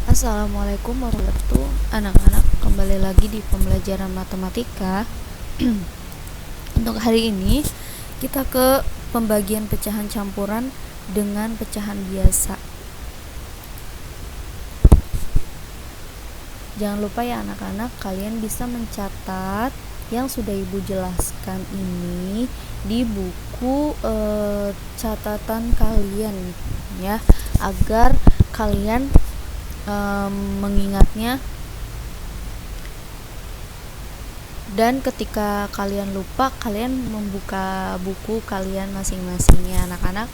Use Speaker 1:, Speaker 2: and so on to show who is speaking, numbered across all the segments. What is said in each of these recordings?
Speaker 1: Assalamualaikum warahmatullahi wabarakatuh. Anak-anak, kembali lagi di pembelajaran matematika. Untuk hari ini kita ke pembagian pecahan campuran dengan pecahan biasa. Jangan lupa ya anak-anak, kalian bisa mencatat yang sudah ibu jelaskan ini di buku catatan kalian ya, agar kalian mengingatnya, dan ketika kalian lupa kalian membuka buku kalian masing-masing ya anak-anak.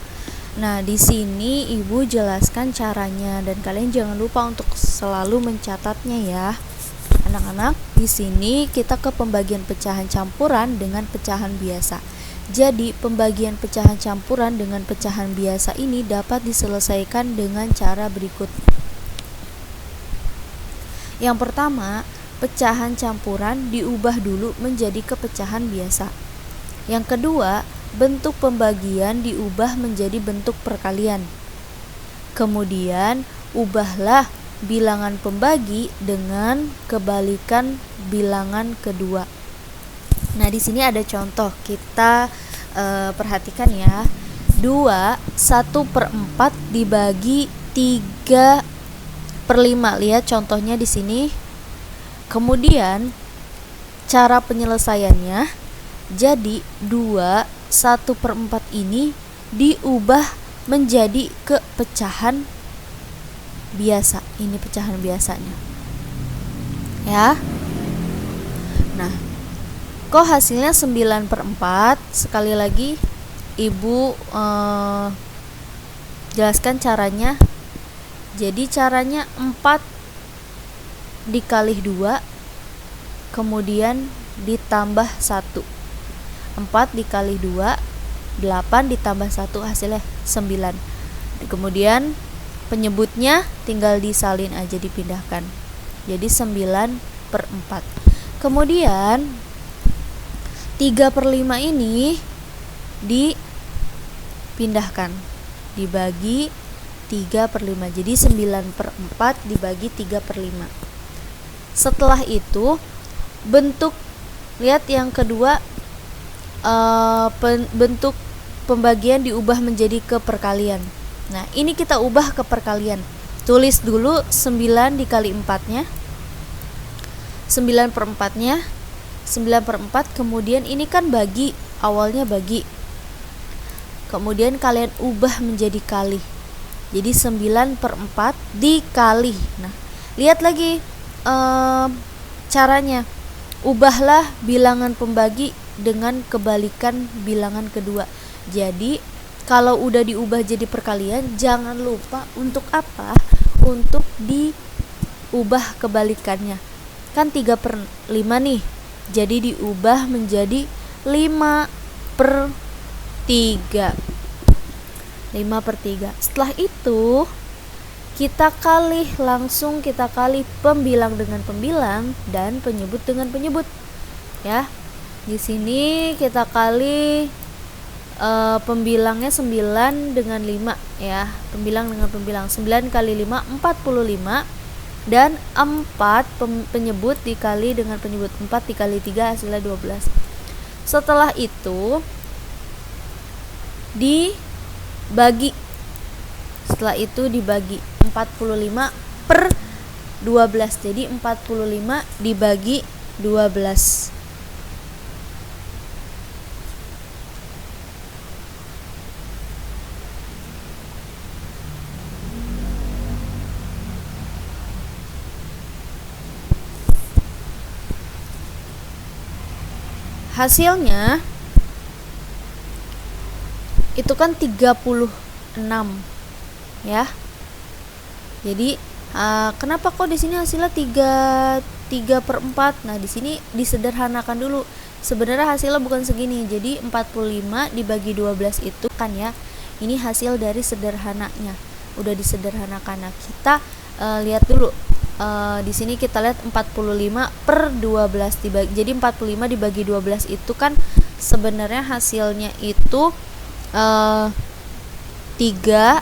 Speaker 1: Nah, di sini ibu jelaskan caranya dan kalian jangan lupa untuk selalu mencatatnya ya. Anak-anak, di sini kita ke pembagian pecahan campuran dengan pecahan biasa. Jadi, pembagian pecahan campuran dengan pecahan biasa ini dapat diselesaikan dengan cara berikut. Yang pertama, pecahan campuran diubah dulu menjadi kepecahan biasa. Yang kedua, bentuk pembagian diubah menjadi bentuk perkalian. Kemudian, ubahlah bilangan pembagi dengan kebalikan bilangan kedua. Nah, di sini ada contoh, kita perhatikan ya. 2, 1/4 dibagi 3/5. Lihat contohnya di sini. Kemudian cara penyelesaiannya, jadi 2, 1/4 ini diubah menjadi kepecahan biasa. Ini pecahan biasanya ya. Nah, kok hasilnya 9/4? Sekali lagi ibu jelaskan caranya. Jadi caranya 4 dikali 2 kemudian ditambah 1. 4 dikali 2 8 ditambah 1 hasilnya 9. Kemudian penyebutnya tinggal disalin aja, dipindahkan. Jadi 9/4. Kemudian 3/5 ini dipindahkan, dibagi 3/5. Jadi 9/4 dibagi 3/5. Setelah itu bentuk, lihat yang kedua, bentuk pembagian diubah menjadi keperkalian. Nah, ini kita ubah ke perkalian. Tulis dulu 9 dikali 4-nya. 9/4-nya 9/4, kemudian ini kan bagi, awalnya bagi. Kemudian kalian ubah menjadi kali. Jadi 9/4 dikali. Nah, lihat lagi caranya. Ubahlah bilangan pembagi dengan kebalikan bilangan kedua. Jadi kalau udah diubah jadi perkalian, jangan lupa untuk apa? Untuk diubah kebalikannya. Kan 3/5 nih. Jadi diubah menjadi 5/3. 5/3. Setelah itu kita langsung kita kali pembilang dengan pembilang dan penyebut dengan penyebut ya. Di sini kita kali pembilangnya 9 dengan 5 ya. Pembilang dengan pembilang 9 kali 5 45, dan 4 penyebut dikali dengan penyebut. 4 dikali 3 hasilnya 12. Setelah itu dibagi. Setelah itu dibagi 45/12. Jadi 45 dibagi 12. Hasilnya itu kan 36 ya. Jadi kenapa kok di sini hasilnya 3/4? Nah, di sini disederhanakan dulu. Sebenarnya hasilnya bukan segini. Jadi 45 dibagi 12 itu kan ya. Ini hasil dari sederhananya. Udah disederhanakan. Nah, kita lihat dulu. Di sini kita lihat 45/12 dibagi. Jadi 45 dibagi 12 itu kan sebenarnya hasilnya itu 3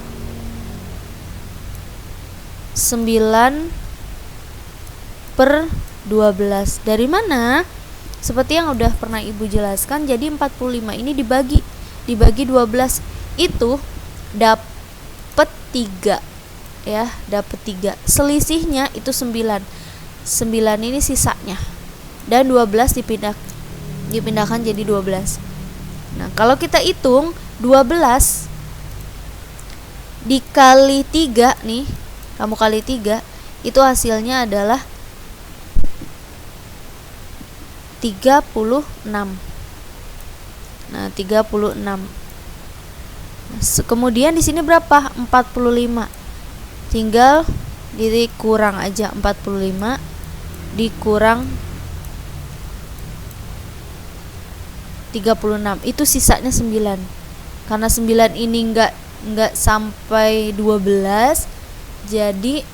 Speaker 1: 9/12. Dari mana? Seperti yang udah pernah Ibu jelaskan, jadi 45 ini dibagi 12 itu dapat 3 ya, dapat 3. Selisihnya itu 9. 9 ini sisanya. Dan 12 dipindahkan jadi 12. Nah, kalau kita hitung 12 dikali 3 nih, kamu kali 3, itu hasilnya adalah 36. Nah, 36. Kemudian di sini berapa? 45. Tinggal dikurang aja, 45 dikurang 36, itu sisanya 9. Karena 9 ini enggak sampai 12, jadi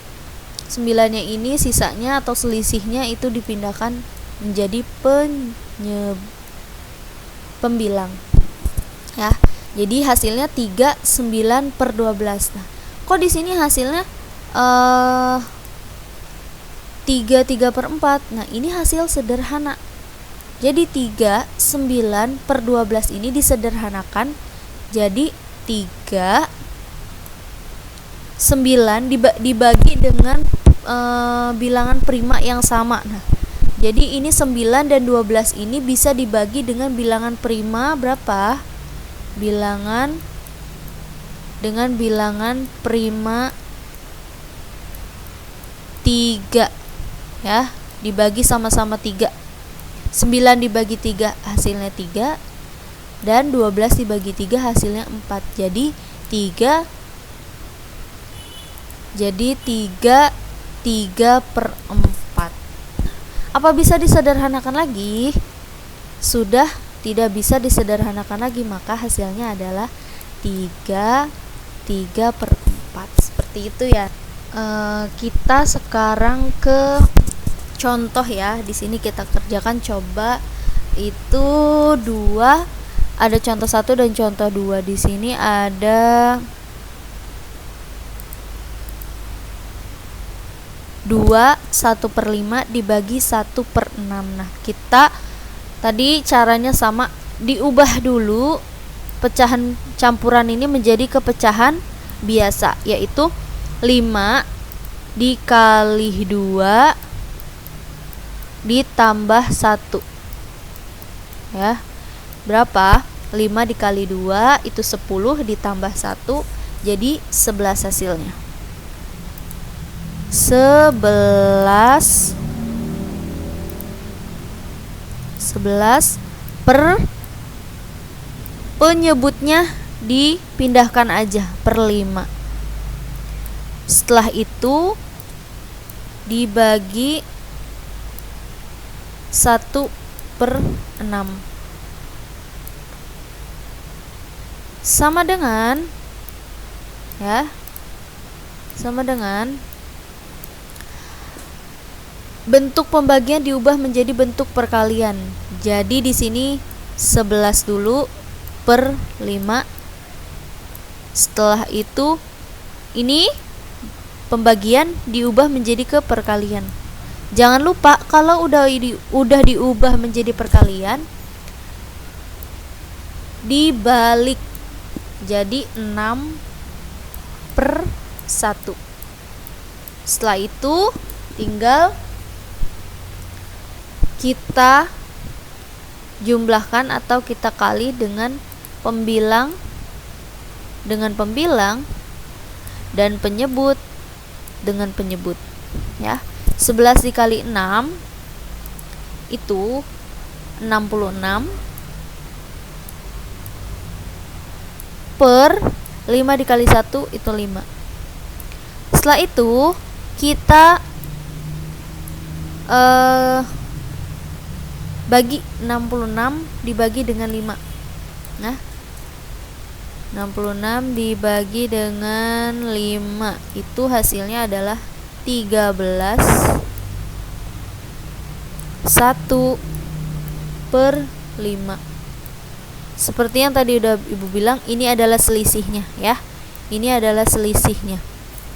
Speaker 1: 9-nya ini sisanya atau selisihnya itu dipindahkan menjadi pembilang ya. Jadi hasilnya 39/12. Nah, kok di sini hasilnya 3/4. Nah, ini hasil sederhana. Jadi 39/12 ini disederhanakan jadi 9 dibagi dengan bilangan prima yang sama. Nah, jadi ini 9 dan 12 ini bisa dibagi dengan bilangan prima berapa? Dengan bilangan prima 3 ya, dibagi sama-sama 3. 9 dibagi 3 hasilnya 3, dan 12 dibagi 3 hasilnya 4. Jadi 3/4. Apa bisa disederhanakan lagi? Sudah tidak bisa disederhanakan lagi, maka hasilnya adalah 3/4. Seperti itu ya. Kita sekarang ke contoh ya. Di sini kita kerjakan coba itu 2. Ada contoh 1 dan contoh 2. Di sini ada 2 1/5 dibagi 1/6. Nah, kita tadi caranya sama, diubah dulu pecahan campuran ini menjadi kepecahan biasa, yaitu 5 dikali 2 ditambah 1 ya. Berapa? 5 dikali 2 itu 10 ditambah 1, jadi 11 hasilnya. 11 per, penyebutnya dipindahkan aja per 5. Setelah itu dibagi 1/6 sama dengan ya, sama dengan bentuk pembagian diubah menjadi bentuk perkalian. Jadi di sini 11 dulu per 5. Setelah itu ini pembagian diubah menjadi ke perkalian. Jangan lupa kalau udah diubah menjadi perkalian, dibalik jadi 6/1. Setelah itu tinggal kita jumlahkan atau kita kali dengan pembilang dan penyebut dengan penyebut ya. 11 dikali 6 itu 66 per 5 dikali 1 itu 5. Setelah itu kita bagi 66 dibagi dengan 5. Nah, 66 dibagi dengan 5 itu hasilnya adalah 13 1/5. Seperti yang tadi udah Ibu bilang, ini adalah selisihnya ya. Ini adalah selisihnya.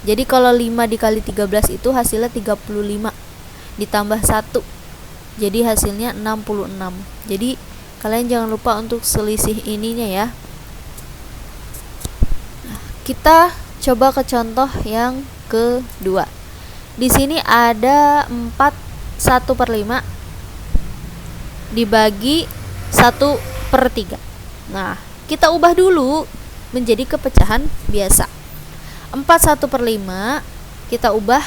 Speaker 1: Jadi kalau 5 dikali 13 itu hasilnya 35 ditambah 1. Jadi hasilnya 66. Jadi kalian jangan lupa untuk selisih ininya ya. Kita coba ke contoh yang kedua. Di sini ada 1/5 dibagi 1/3. Nah, kita ubah dulu menjadi kepecahan biasa. 4/1/5 kita ubah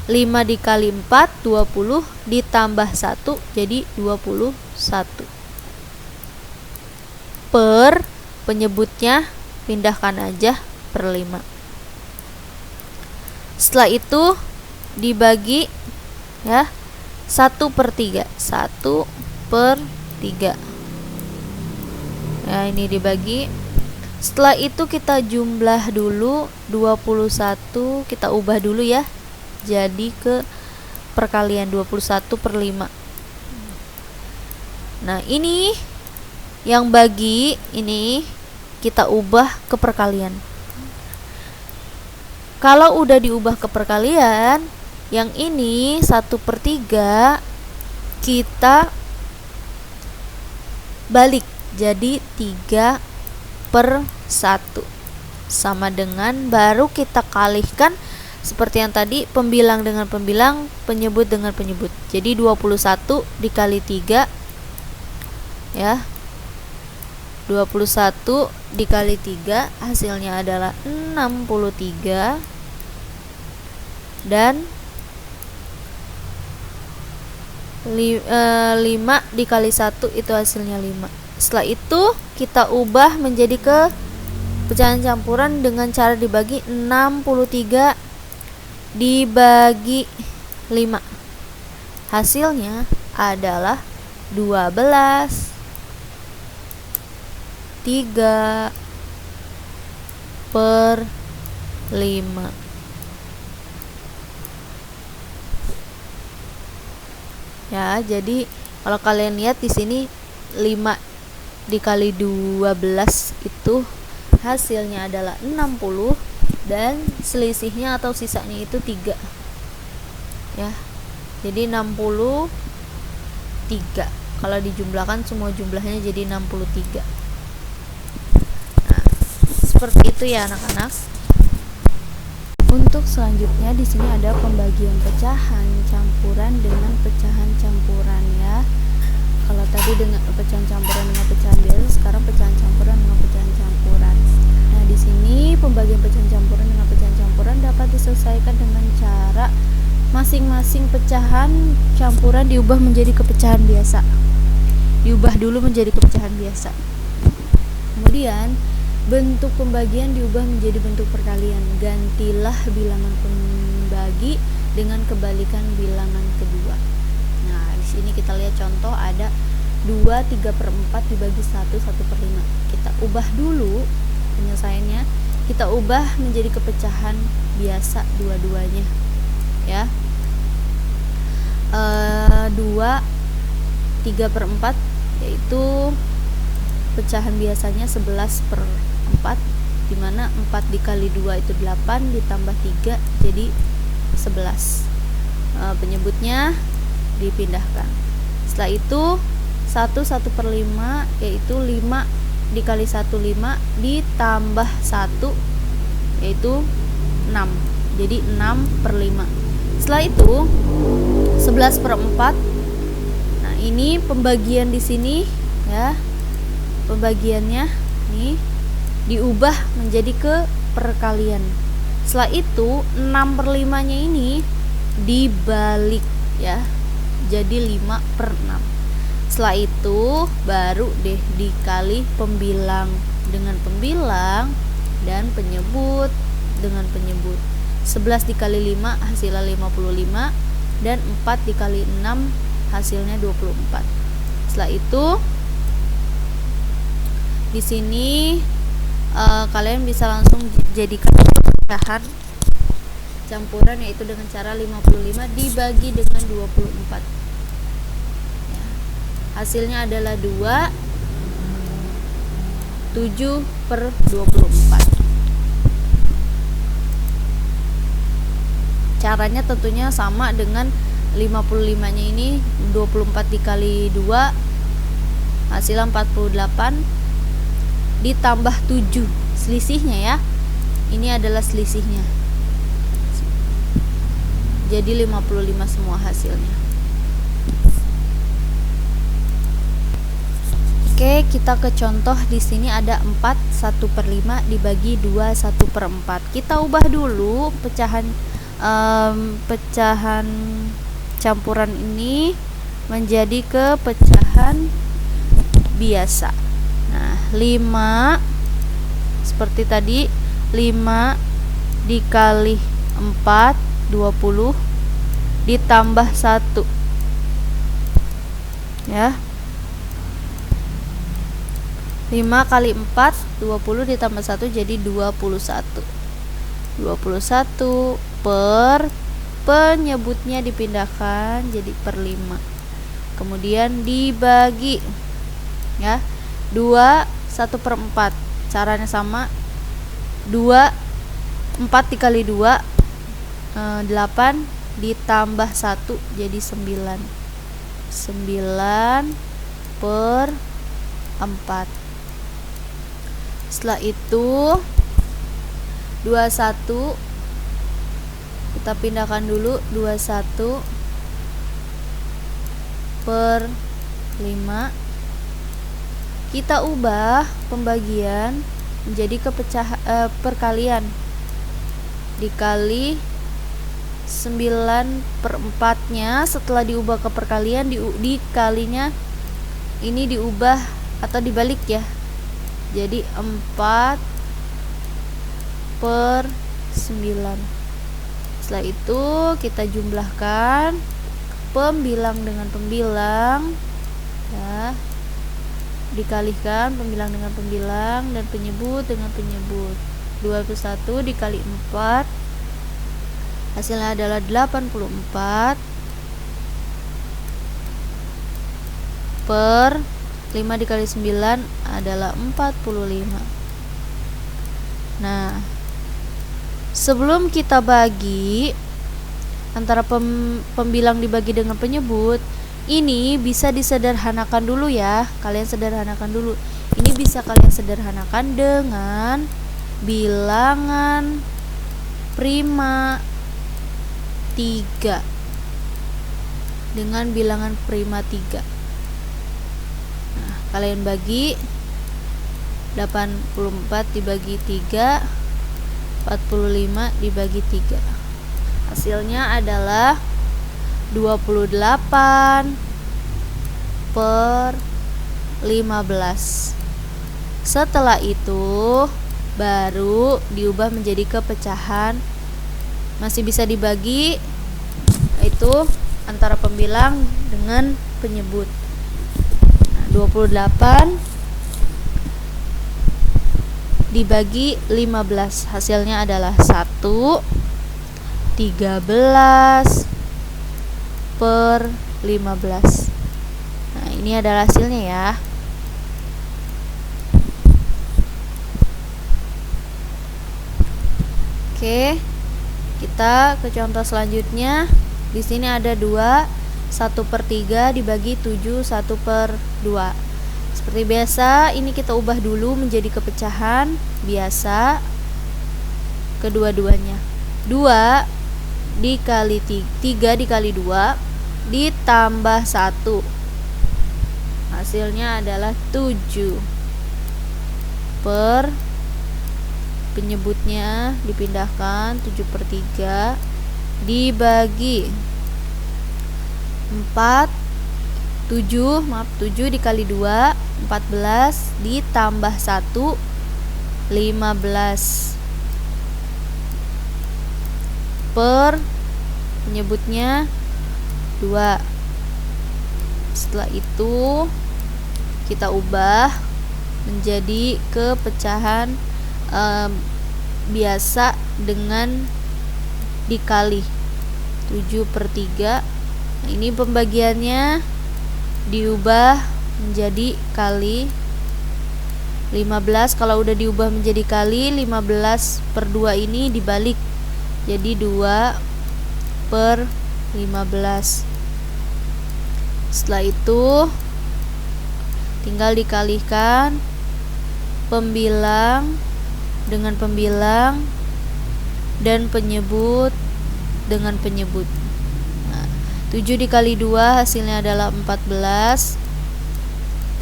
Speaker 1: 5 dikali 4 20 ditambah 1 jadi 21. Per penyebutnya pindahkan aja per 5. Setelah itu dibagi ya 1/3. 1/3 ya, ini dibagi. Setelah itu kita jumlah dulu 21, kita ubah dulu ya jadi ke perkalian 21/5. Nah, ini yang bagi ini kita ubah ke perkalian. Kalau udah diubah ke perkalian, yang ini 1/3 kita balik jadi 3/1 sama dengan baru kita kalikan seperti yang tadi, pembilang dengan pembilang, penyebut dengan penyebut. Jadi 21 dikali 3 ya, 21 dikali 3 hasilnya adalah 63 dan 5 dikali 1 itu hasilnya 5. Setelah itu kita ubah menjadi ke pecahan campuran dengan cara dibagi. 63 dibagi 5 hasilnya adalah 12. 3/5. Ya, jadi kalau kalian lihat di sini 5 dikali 12 itu hasilnya adalah 60 dan selisihnya atau sisanya itu 3. Ya. Jadi 63. Kalau dijumlahkan semua jumlahnya jadi 63. Nah, seperti itu ya anak-anak. Untuk selanjutnya di sini ada pembagian pecahan campuran dengan pecahan campuran ya. Kalau tadi dengan pecahan campuran dengan pecahan biasa, sekarang pecahan campuran dengan pecahan campuran. Nah, di sini pembagian pecahan campuran dengan pecahan campuran dapat diselesaikan dengan cara masing-masing pecahan campuran diubah menjadi kepecahan biasa. Diubah dulu menjadi kepecahan biasa. Kemudian bentuk pembagian diubah menjadi bentuk perkalian. Gantilah bilangan pembagi dengan kebalikan bilangan kedua. Nah, di sini kita lihat contoh ada 2 3/4 dibagi 1 1/5. Kita ubah dulu penyelesaiannya. Kita ubah menjadi kepecahan biasa dua-duanya. Ya. 2 3/4 yaitu pecahan biasanya 11/4, dimana 4 dikali 2 itu 8 ditambah 3 jadi 11. Penyebutnya dipindahkan. Setelah itu 1/5 yaitu 5 dikali 1 5 ditambah 1 yaitu 6. Jadi 6/5. Setelah itu 11/4. Nah, ini pembagian di sini ya. Pembagiannya nih diubah menjadi ke perkalian. Setelah itu 6/5-nya ini dibalik ya. Jadi 5/6. Setelah itu baru deh dikali pembilang dengan pembilang dan penyebut dengan penyebut. 11 dikali 5 hasilnya 55 dan 4 dikali 6 hasilnya 24. Setelah itu di sini kalian bisa langsung jadikan pecahan campuran yaitu dengan cara 55 dibagi dengan 24. Ya. Hasilnya adalah 2 7/24. Caranya tentunya sama dengan 55 nya ini, 24 dikali 2 hasilnya 48 ditambah 7 selisihnya ya. Ini adalah selisihnya, jadi 55 semua hasilnya. Oke, kita ke contoh. Di sini ada 4 1/5 dibagi 2 1/4. Kita ubah dulu pecahan campuran ini menjadi ke pecahan biasa. Nah, 5 seperti tadi, 5 dikali 4 20 ditambah 1 ya. 5 kali 4 20 ditambah 1 jadi 21. 21 per penyebutnya dipindahkan jadi per 5. Kemudian dibagi ya. 2 1/4. Caranya sama. 2 4 dikali 2 8 ditambah 1 jadi 9. 9 per 4. Setelah itu 21 kita pindahkan dulu. 21 per 5. Kita ubah pembagian menjadi perkalian, dikali 9/4 nya. Setelah diubah ke perkalian, dikalinya ini diubah atau dibalik ya, jadi 4 per 9. Setelah itu kita jumlahkan pembilang dengan pembilang ya, dikalikan pembilang dengan pembilang dan penyebut dengan penyebut. 21 dikali 4 hasilnya adalah 84 per 5 dikali 9 adalah 45. Nah, sebelum kita bagi antara pembilang dibagi dengan penyebut, ini bisa disederhanakan dulu ya. Kalian sederhanakan dulu. Ini bisa kalian sederhanakan dengan bilangan prima 3. Dengan bilangan prima 3. Nah, kalian bagi 84 dibagi 3, 45 dibagi 3. Hasilnya adalah 28 per 15. Setelah itu baru diubah menjadi kepecahan, masih bisa dibagi, yaitu antara pembilang dengan penyebut. Nah, 28 dibagi 15 hasilnya adalah 1 13 per 15. Nah, ini adalah hasilnya ya. Oke, kita ke contoh selanjutnya. Di sini ada 2 1/3 dibagi 7 1/2. Seperti biasa, ini kita ubah dulu menjadi kepecahan biasa kedua-duanya. 2 dikali 3 dikali 2 ditambah 1 hasilnya adalah 7 per penyebutnya dipindahkan 7/3 dibagi 7 dikali 2 14 ditambah 1 15 per penyebutnya 2. Setelah itu kita ubah menjadi kepecahan biasa dengan dikali 7/3. Nah, ini pembagiannya diubah menjadi kali 15. Kalau udah diubah menjadi kali 15/2 ini dibalik, jadi 2 per 15. Setelah itu tinggal dikalikan pembilang dengan pembilang dan penyebut dengan penyebut. 7 dikali 2 hasilnya adalah 14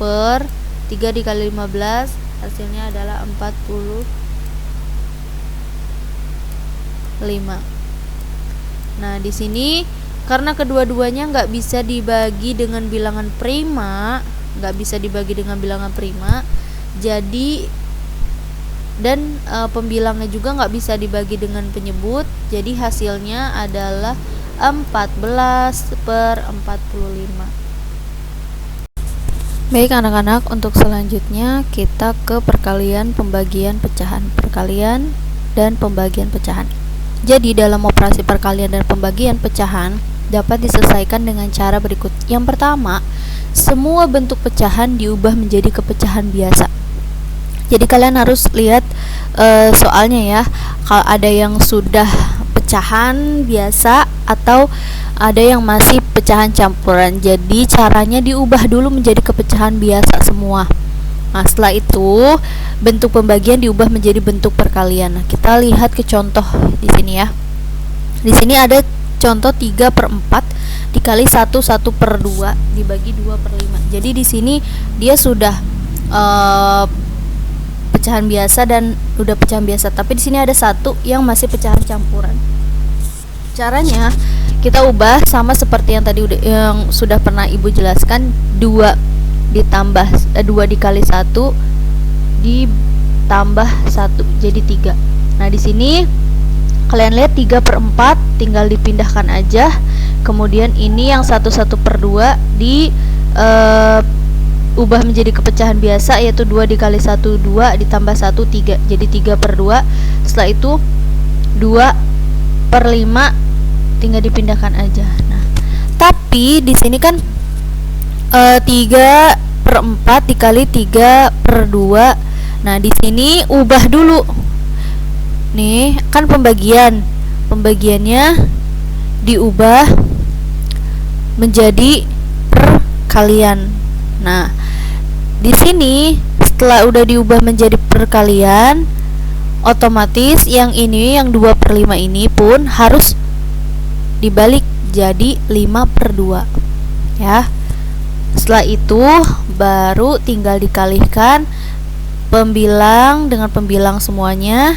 Speaker 1: per 3 dikali 15 hasilnya adalah 45. Nah, di sini karena kedua-duanya nggak bisa dibagi dengan bilangan prima, jadi dan pembilangnya juga nggak bisa dibagi dengan penyebut, jadi hasilnya adalah 14 per 45. Baik anak-anak, untuk selanjutnya kita ke perkalian pembagian pecahan. Perkalian dan pembagian pecahan. Jadi dalam operasi perkalian dan pembagian pecahan dapat diselesaikan dengan cara berikut. Yang pertama, semua bentuk pecahan diubah menjadi kepecahan biasa. Jadi kalian harus lihat soalnya ya, kalau ada yang sudah pecahan biasa atau ada yang masih pecahan campuran. Jadi caranya diubah dulu menjadi kepecahan biasa semua. Nah, setelah itu bentuk pembagian diubah menjadi bentuk perkalian. Nah, kita lihat ke contoh di sini ya. Di sini ada contoh 3/4 dikali 1/2 dibagi 2/5. Jadi di sini dia sudah pecahan biasa dan udah pecahan biasa, tapi di sini ada satu yang masih pecahan campuran. Caranya kita ubah sama seperti yang tadi yang sudah pernah Ibu jelaskan, 2 ditambah 2 dikali 1 ditambah 1 jadi 3. Nah, di sini kalian lihat 3/4 tinggal dipindahkan aja. Kemudian ini yang 1/2 ubah menjadi kepecahan biasa, yaitu 2 dikali 1 2 ditambah 1 3 jadi 3/2. Setelah itu 2/5 tinggal dipindahkan aja. Nah, tapi di sini kan 3/4 dikali 3/2. Nah, di sini ubah dulu. Nih, kan pembagiannya diubah menjadi perkalian. Nah, di sini setelah udah diubah menjadi perkalian, otomatis yang ini, yang 2/5 ini pun harus dibalik jadi 5/2 ya. Setelah itu baru tinggal dikalikan pembilang dengan pembilang semuanya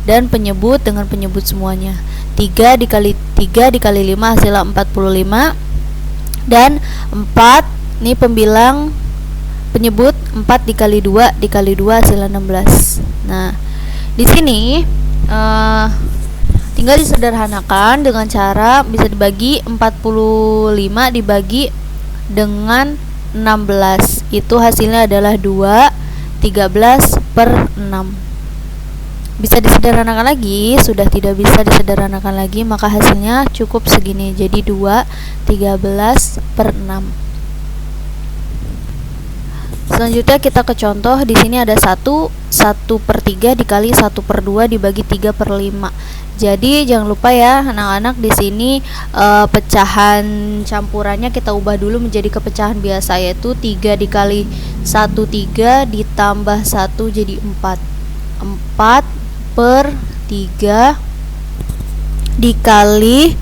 Speaker 1: dan penyebut dengan penyebut semuanya. 3 dikali 5 hasilnya 45, dan 4 ini pembilang penyebut 4 dikali 2 hasilnya 16. Nah, di sini tinggal disederhanakan dengan cara bisa dibagi 45 dibagi dengan 16. Itu hasilnya adalah 13/6. Bisa disederhanakan lagi, sudah tidak bisa disederhanakan lagi, maka hasilnya cukup segini. Jadi 13/6. Selanjutnya kita ke contoh. Di sini ada 1/3 dikali 1/2 dibagi 3/5. Jadi jangan lupa ya anak-anak, di sini pecahan campurannya kita ubah dulu menjadi kepecahan biasa, yaitu 3 dikali 1 3 ditambah 1 jadi 4. 4/3 dikali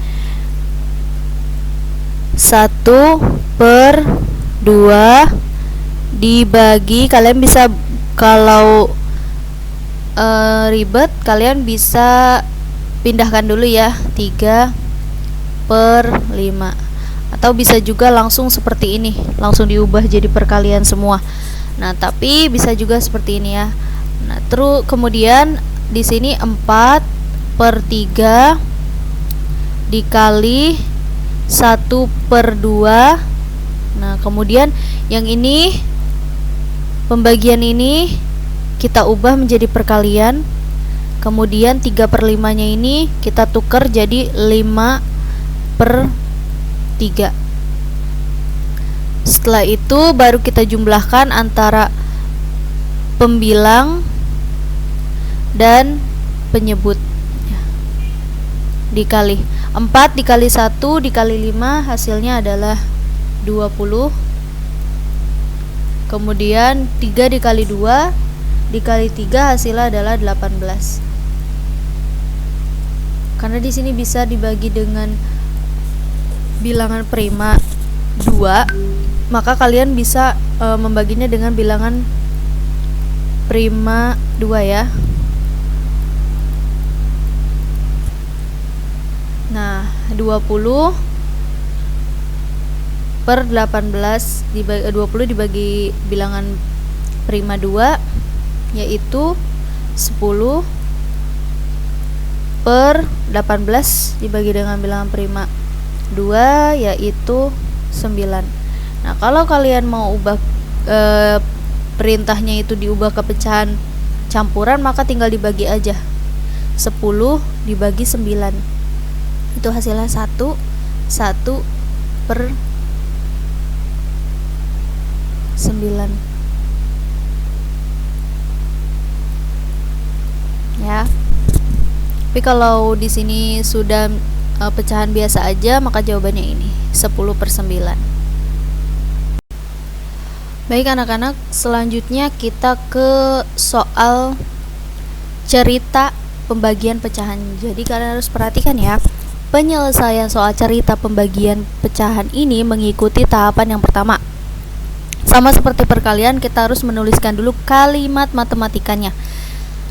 Speaker 1: 1/2 dibagi, kalian bisa kalau ribet kalian bisa pindahkan dulu ya, 3/5, atau bisa juga langsung seperti ini, langsung diubah jadi perkalian semua. Nah, tapi bisa juga seperti ini ya. Nah, terus kemudian di sini 4/3 dikali 1/2. Nah, kemudian yang ini pembagian ini kita ubah menjadi perkalian. Kemudian 3/5 nya ini kita tukar jadi 5/3. Setelah itu baru kita jumlahkan antara pembilang dan penyebut. dikali 4 dikali 1 dikali 5 hasilnya adalah 20. Kemudian 3 dikali 2 dikali 3 hasilnya adalah 18. Karena di sini bisa dibagi dengan bilangan prima 2, maka kalian bisa membaginya dengan bilangan prima 2 ya. Nah, 20 per 18 dibagi 20 dibagi bilangan prima 2 yaitu 10 per 18 dibagi dengan bilangan prima 2 yaitu 9. Nah, kalau kalian mau ubah perintahnya itu diubah ke pecahan campuran, maka tinggal dibagi aja. 10 dibagi 9 itu hasilnya 1 per 9 ya. Tapi kalau di sini sudah pecahan biasa aja, maka jawabannya ini 10 per 9. Baik anak-anak, selanjutnya kita ke soal cerita pembagian pecahan. Jadi kalian harus perhatikan ya. Penyelesaian soal cerita pembagian pecahan ini mengikuti tahapan yang pertama. Sama seperti perkalian, kita harus menuliskan dulu kalimat matematikanya.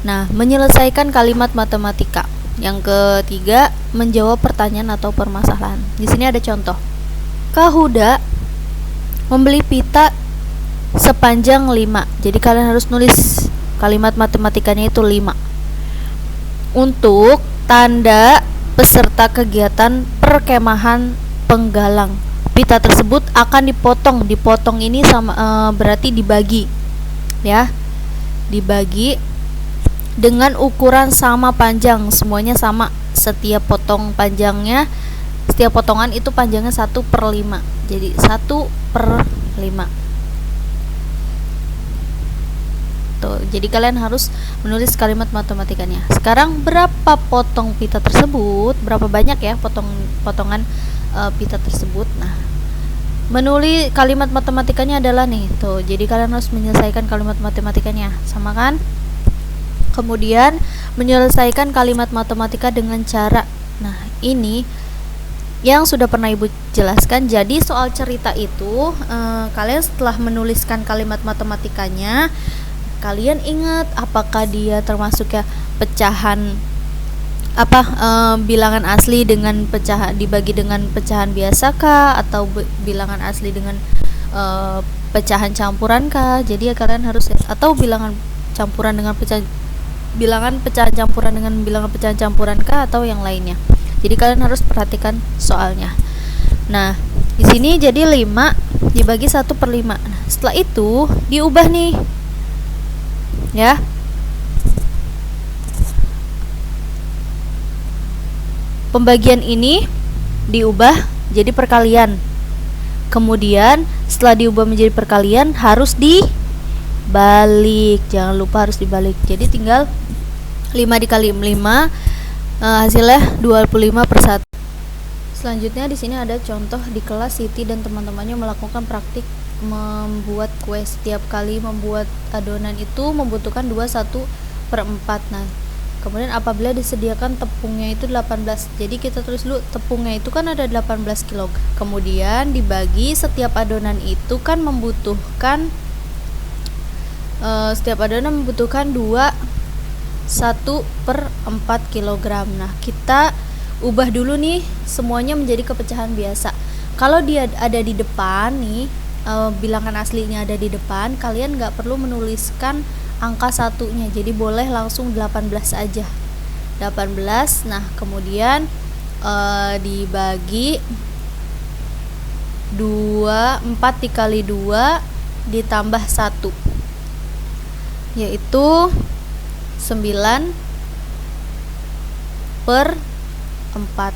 Speaker 1: Nah, menyelesaikan kalimat matematika. Yang ketiga, menjawab pertanyaan atau permasalahan. Di sini ada contoh. Kak Huda membeli pita sepanjang 5. Jadi kalian harus nulis kalimat matematikanya itu 5. Untuk tanda peserta kegiatan perkemahan penggalang, pita tersebut akan dipotong. Dipotong ini sama berarti dibagi ya. Dibagi dengan ukuran sama panjang, semuanya sama. Setiap potong panjangnya, setiap potongan itu panjangnya 1/5. Jadi 1/5. Tuh, jadi kalian harus menulis kalimat matematikanya. Sekarang berapa potong pita tersebut? Berapa banyak ya potongan pita tersebut? Nah, menulis kalimat matematikanya adalah nih. Tuh, jadi kalian harus menyelesaikan kalimat matematikanya. Sama kan? Kemudian menyelesaikan kalimat matematika dengan cara. Nah, ini yang sudah pernah Ibu jelaskan. Jadi soal cerita itu kalian setelah menuliskan kalimat matematikanya, kalian ingat apakah dia termasuk ya pecahan bilangan asli dengan pecahan dibagi dengan pecahan biasa kah, atau bilangan asli dengan pecahan campuran kah? Jadi ya kalian harus atau bilangan campuran dengan bilangan pecahan campuran dengan bilangan pecahan campuran kah, atau yang lainnya. Jadi kalian harus perhatikan soalnya. Nah, di sini jadi 5 dibagi 1/5. Nah, setelah itu diubah nih ya. Pembagian ini diubah jadi perkalian. Kemudian setelah diubah menjadi perkalian harus dibalik. Jangan lupa harus dibalik. Jadi tinggal 5 dikali 5 hasilnya 25/1. Selanjutnya di sini ada contoh di kelas Siti dan teman-temannya melakukan praktik membuat kue. Setiap kali membuat adonan itu membutuhkan 1/4. Nah, kemudian apabila disediakan tepungnya itu 18. Jadi kita tulis dulu tepungnya itu kan ada 18 kg. Kemudian dibagi setiap adonan itu kan membutuhkan setiap adonan membutuhkan 1/4 kg. Nah, kita ubah dulu nih semuanya menjadi kepecahan biasa. Kalau dia ada di depan nih, bilangan aslinya ada di depan, kalian nggak perlu menuliskan angka satunya, jadi boleh langsung 18 aja. 18. Nah, kemudian dibagi 4 dikali 2 ditambah 1 yaitu 9/4.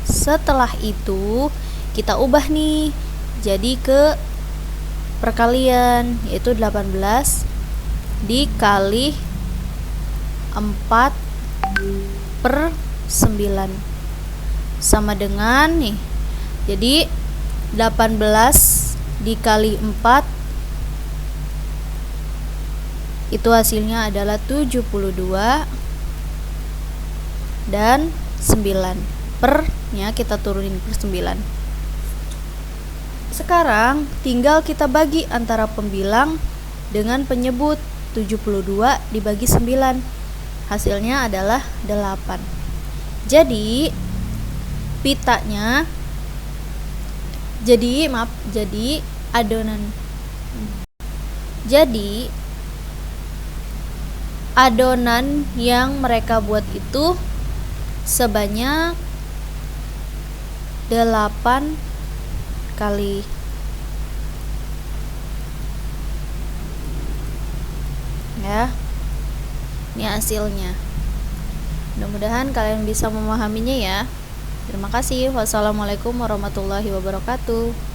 Speaker 1: Setelah itu kita ubah nih jadi ke perkalian, yaitu 18 dikali 4/9. sama dengan nih. Jadi 18 dikali 4 itu hasilnya adalah 72 dan 9. Pernya kita turunin per 9. Sekarang tinggal kita bagi antara pembilang dengan penyebut. 72 dibagi 9 hasilnya adalah 8. Jadi pitanya jadi adonan yang mereka buat itu sebanyak 8 kali. Ya, ini hasilnya. Mudah-mudahan kalian bisa memahaminya ya. Terima kasih. Wassalamualaikum warahmatullahi wabarakatuh.